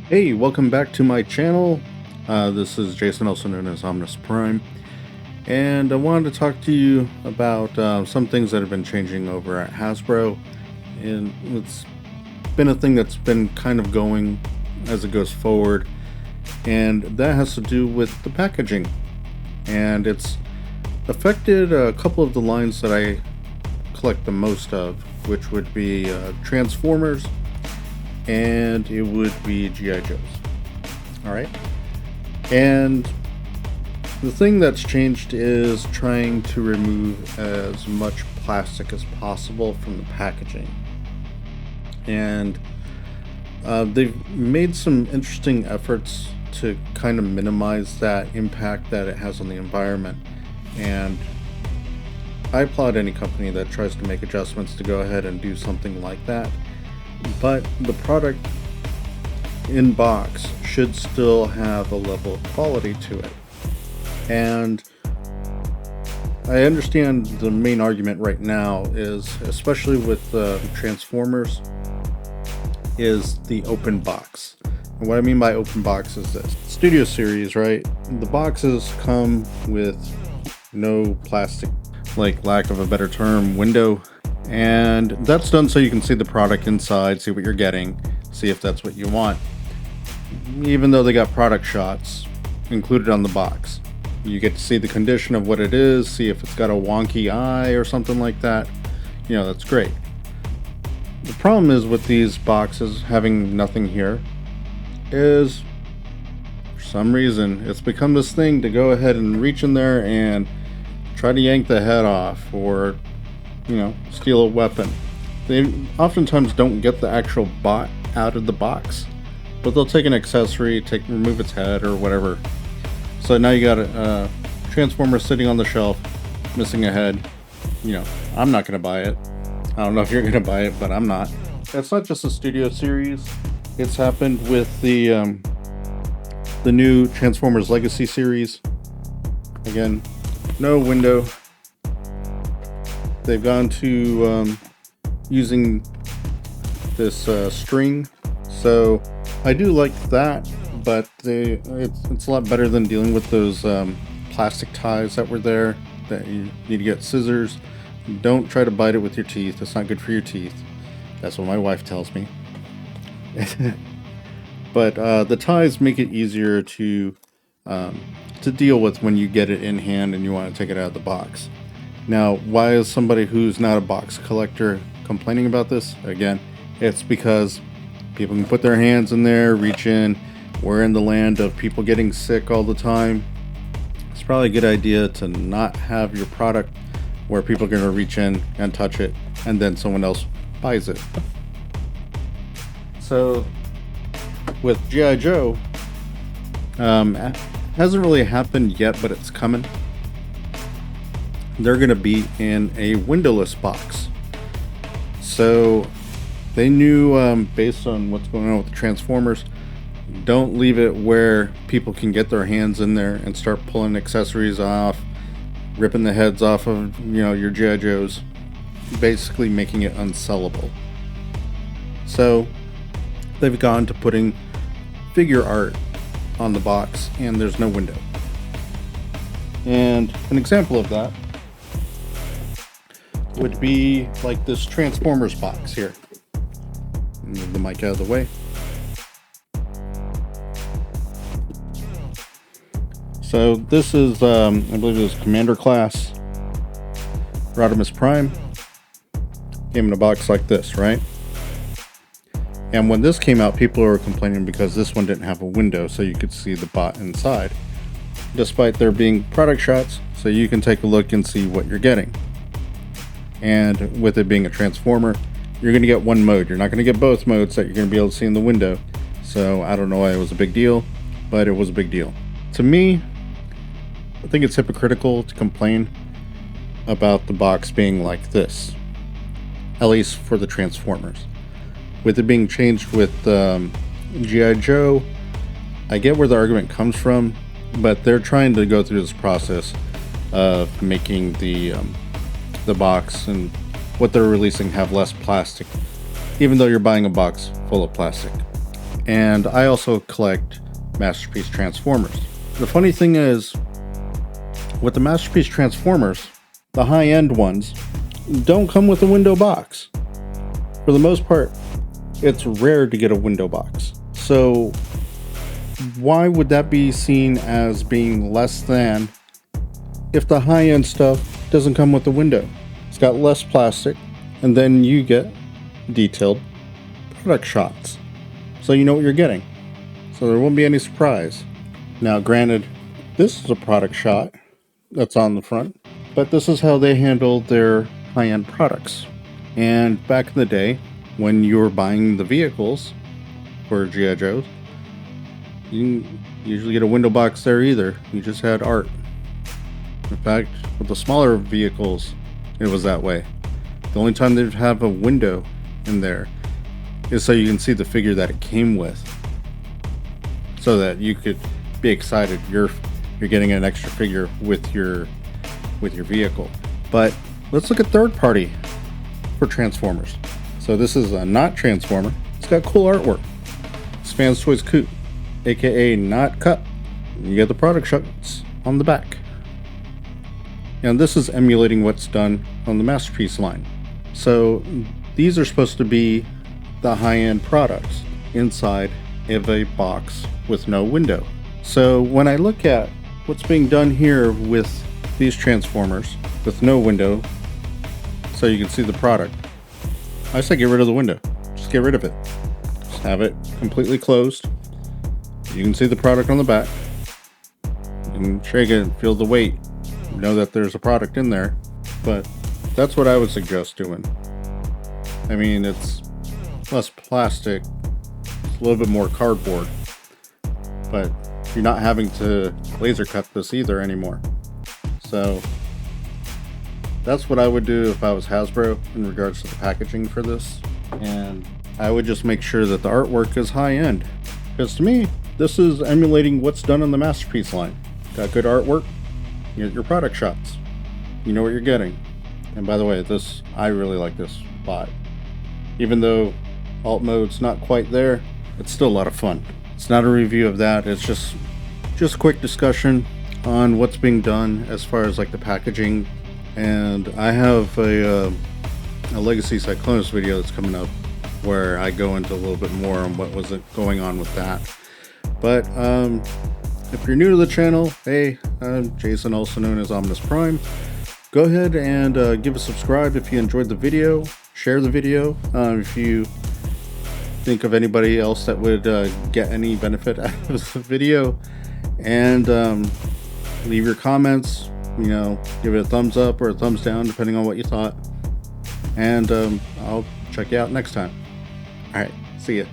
Hey, welcome back to my channel. This is Jason, also known as Omnis Prime, and I wanted to talk to you about some things that have been changing over at Hasbro, and it's been a thing that's been kind of going as it goes forward, and that has to do with the packaging, and it's affected a couple of the lines that I collect the most of, which would be Transformers, and it would be G.I. Joes. Alright? And the thing that's changed is trying to remove as much plastic as possible from the packaging. And they've made some interesting efforts to kind of minimize that impact that it has on the environment. And I applaud any company that tries to make adjustments to go ahead and do something like that. But the product in box should still have a level of quality to it. And I understand the main argument right now is, especially with Transformers, is the open box. And what I mean by open box is this. Studio Series, right? The boxes come with no plastic, like lack of a better term, window. And that's done so you can see the product inside, see what you're getting, see if that's what you want. Even though they got product shots included on the box, you get to see the condition of what it is, see if it's got a wonky eye or something like that. You know, that's great. The problem is with these boxes having nothing here is, for some reason, it's become this thing to go ahead and reach in there and try to yank the head off, or steal a weapon. They oftentimes don't get the actual bot out of the box, but they'll take an accessory, remove its head or whatever. So now you got a Transformer sitting on the shelf, missing a head. I'm not gonna buy it. I don't know if you're gonna buy it, but I'm not. It's not just a Studio Series. It's happened with the new Transformers Legacy series. Again, no window. They've gone to using this string, so I do like that, but it's a lot better than dealing with those plastic ties that were there that you need to get scissors. Don't try to bite it with your teeth. It's not good for your teeth. That's what my wife tells me. But the ties make it easier to deal with when you get it in hand and you want to take it out of the box. Now, why is somebody who's not a box collector complaining about this? Again, it's because people can put their hands in there, reach in. We're in the land of people getting sick all the time. It's probably a good idea to not have your product where people are going to reach in and touch it, and then someone else buys it. So, with G.I. Joe, hasn't really happened yet, but it's coming. They're going to be in a windowless box. So they knew, based on what's going on with the Transformers, don't leave it where people can get their hands in there and start pulling accessories off, ripping the heads off of your G.I. Joes, basically making it unsellable. So they've gone to putting figure art on the box, and there's no window. And an example of that would be like this Transformers box here. Move the mic out of the way. So this is, I believe it was Commander Class Rodimus Prime. Came in a box like this, right? And when this came out, people were complaining because this one didn't have a window so you could see the bot inside, despite there being product shots so you can take a look and see what you're getting. And with it being a Transformer, you're going to get one mode. You're not going to get both modes that you're going to be able to see in the window. So I don't know why it was a big deal, but it was a big deal. To me, I think it's hypocritical to complain about the box being like this, at least for the Transformers. With it being changed with G.I. Joe, I get where the argument comes from, but they're trying to go through this process of making the box and what they're releasing have less plastic, even though you're buying a box full of plastic. And I also collect Masterpiece Transformers. The funny thing is, with the Masterpiece Transformers, the high-end ones don't come with a window box. For the most part, it's rare to get a window box. So why would that be seen as being less than if the high-end stuff doesn't come with a window? It's got less plastic, and then you get detailed product shots, so you know what you're getting. So there won't be any surprise. Now, granted, this is a product shot that's on the front, but this is how they handle their high-end products. And back in the day, when you were buying the vehicles for G.I. Joes, you didn't usually get a window box there either. You just had art. In fact, with the smaller vehicles, it was that way. The only time they'd have a window in there is so you can see the figure that it came with, so that you could be excited you're getting an extra figure with your vehicle. But let's look at third party for Transformers. So this is a not Transformer. It's got cool artwork. It's Fans Toys Coot, aka Not Cup. You get the product shots on the back. And this is emulating what's done on the Masterpiece line. So these are supposed to be the high-end products inside of a box with no window. So when I look at what's being done here with these Transformers with no window, so you can see the product, I say get rid of the window. Just get rid of it. Just have it completely closed. You can see the product on the back. You can shake it and feel the weight. You know that there's a product in there, but that's what I would suggest doing. I mean, it's less plastic, it's a little bit more cardboard, but you're not having to laser cut this either anymore. So that's what I would do if I was Hasbro in regards to the packaging for this. And I would just make sure that the artwork is high end, because to me, this is emulating what's done on the Masterpiece line. Got good artwork, you get your product shots, you know what you're getting. And by the way, I really like this bot. Even though alt mode's not quite there, it's still a lot of fun. It's not a review of that, it's just a quick discussion on what's being done as far as like the packaging. And I have a Legacy Cyclonus video that's coming up where I go into a little bit more on what was going on with that. But if you're new to the channel, hey, I'm Jason, also known as Ominous Prime. Go ahead and give a subscribe if you enjoyed the video. Share the video if you think of anybody else that would get any benefit out of the video. And leave your comments. You know, give it a thumbs up or a thumbs down depending on what you thought. And I'll check you out next time. Alright, see ya.